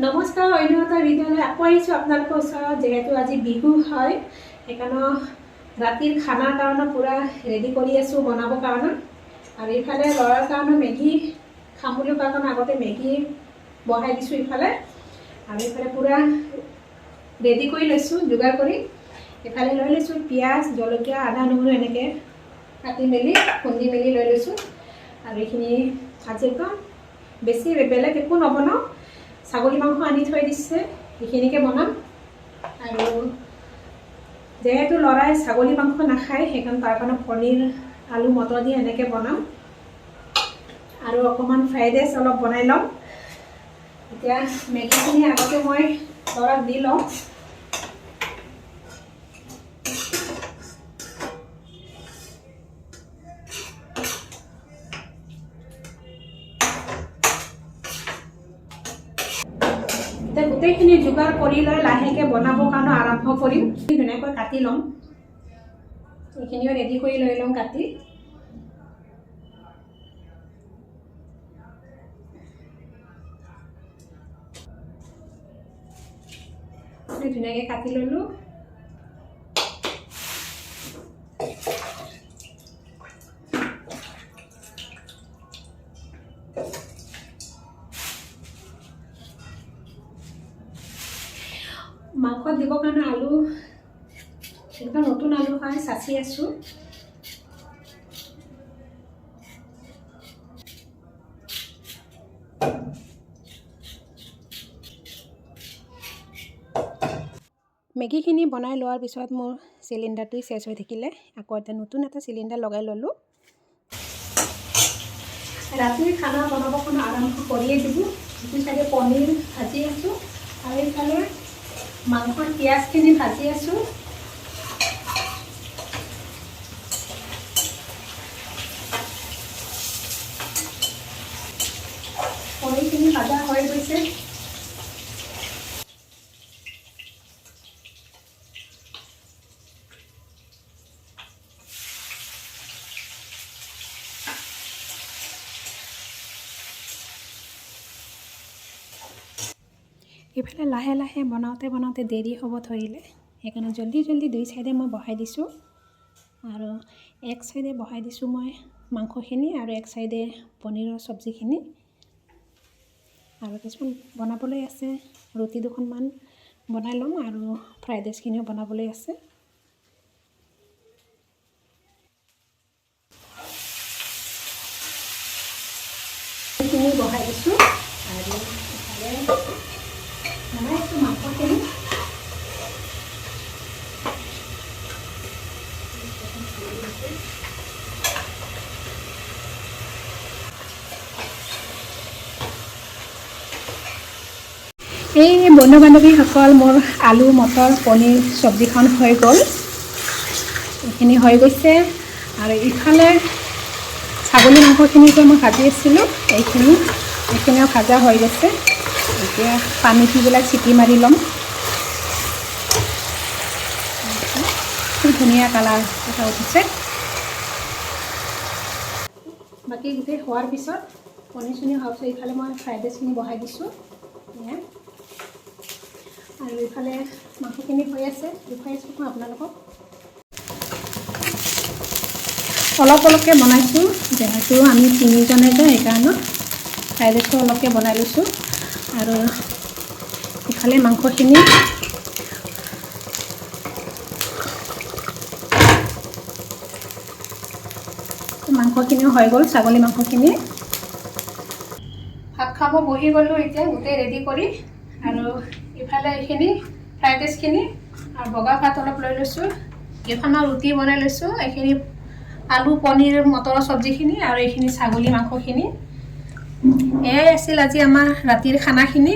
নমস্কাৰ, অন্য এটা ভিডিঅ'লৈ আকৌ আহিছোঁ আপোনালোকৰ ওচৰত। যিহেতু আজি বিহু হয়, সেইকাৰণে ৰাতিৰ খানাৰ কাৰণে পূৰা ৰেডি কৰি আছোঁ বনাবৰ কাৰণে। আৰু ইফালে ল'ৰাৰ কাৰণে মেগী খাম বুলি কোৱাৰ কাৰণে আগতে মেগী বহাই দিছোঁ ইফালে। আৰু ইফালে পূৰা ৰেডি কৰি লৈছোঁ, যোগাৰ কৰি। ইফালে লৈ লৈছোঁ পিঁয়াজ, জলকীয়া, আদা, নহৰু এনেকৈ কাটি মেলি খুন্দি মেলি লৈ লৈছোঁ। আৰু এইখিনি আজি একদম বেছি বেলেগ একো নবনাওঁ, ছাগলী মাংস আনি থৈ দিছে, সেইখিনিকে বনাম। আৰু যেহেতু ল'ৰাই ছাগলী মাংস নাখায়, সেইকাৰণে তাৰ কাৰণে পনীৰ, আলু, মটৰ দি এনেকৈ বনাম। আৰু অকণমান ফ্ৰাইড ৰাইচ অলপ বনাই ল'ম। এতিয়া মেগীখিনি আগতে মই ল'ৰাক দি লওঁ। গোটেইখিনি যোগাৰ কৰি লৈ লাহেকৈ বনাবৰ কাৰণে আৰম্ভ কৰিম। ধুনীয়াকৈ কাটি ল'ম, এইখিনিও ৰেডি কৰি লৈ লওঁ কাটি। ধুনীয়াকৈ কাটি ল'লোঁ। মাংসত দিবৰ কাৰণে আলু একদম নতুন আলু হয়, চাচি আছোঁ। মেগীখিনি বনাই লোৱাৰ পিছত মোৰ চিলিণ্ডাৰটো চেচ হৈ থাকিলে, আকৌ এটা নতুন এটা চিলিণ্ডাৰ লগাই ল'লোঁ। ৰাতিৰ খানা বনাবৰ কাৰণে আৰম্ভ কৰিয়ে দিলোঁ। ইটো চাইডে পনীৰ ভাজি আছোঁ আৰু এইফালে মাংসৰ পিঁয়াজখিনি ভাজি আছোঁ। পনীৰখিনি ভাজা হৈ গৈছে। ইফালে লাহে লাহে বনাওঁতে দেৰি হ'ব ধৰিলে, সেইকাৰণে জল্দি দুই চাইডে মই বহাই দিছোঁ। আৰু এক চাইডে বহাই দিছোঁ মই মাংসখিনি, আৰু এক চাইডে পনীৰৰ চব্জিখিনি। আৰু কিছুমান বনাবলৈ আছে, ৰুটি দুখনমান বনাই ল'ম, আৰু ফ্ৰাইড ৰাইচখিনিও বনাবলৈ আছে। এইখিনি বহাই দিছোঁ আৰু ইফালে বনাইছোঁ মাংসখিনি। এই বন্ধু বান্ধৱীসকল, মোৰ আলু, মটৰ, পনীৰ চব্জিখন হৈ গ'ল। এইখিনি হৈ গৈছে। আৰু ইফালে ছাগলী মাংসখিনিকে মই ভাজি আছিলোঁ, এইখিনিও ভাজা হৈ গৈছে। এতিয়া পানীবিলাক চিটি মাৰি ল'ম। খুব ধুনীয়া কালাৰ এটা উঠিছে। বাকী গোটেই হোৱাৰ পিছত পনীৰ চনীৰ হোৱাৰ পিছত ইফালে মই ফ্ৰাইড ৰাইচখিনি বহাই দিছোঁ। আৰু ইফালে মাংসখিনি হৈ আছে, দেখুৱাইছোঁ মই আপোনালোকক। অলপকৈ বনাইছোঁ, যিহেতু আমি তিনিজনে যে, সেইকাৰণে ফ্ৰাইড ৰাইচটো অলপকৈ বনাই লৈছোঁ। আৰু ইফালে মাংসখিনিও হৈ গ'ল, ছাগলী মাংসখিনি। ভাত খাব বহি গ'লোঁ এতিয়া গোটেই ৰেডি কৰি। আৰু ইফালে এইখিনি ফ্ৰাইড ৰাইচখিনি আৰু বগা ভাত অলপ লৈ লৈছোঁ। এইখনৰ ৰুটি বনাই লৈছোঁ। এইখিনি আলু, পনীৰ, মটৰৰ চব্জিখিনি, আৰু এইখিনি ছাগলী মাংসখিনি। এয়াই আছিল আজি আমাৰ ৰাতিৰ খানাখিনি।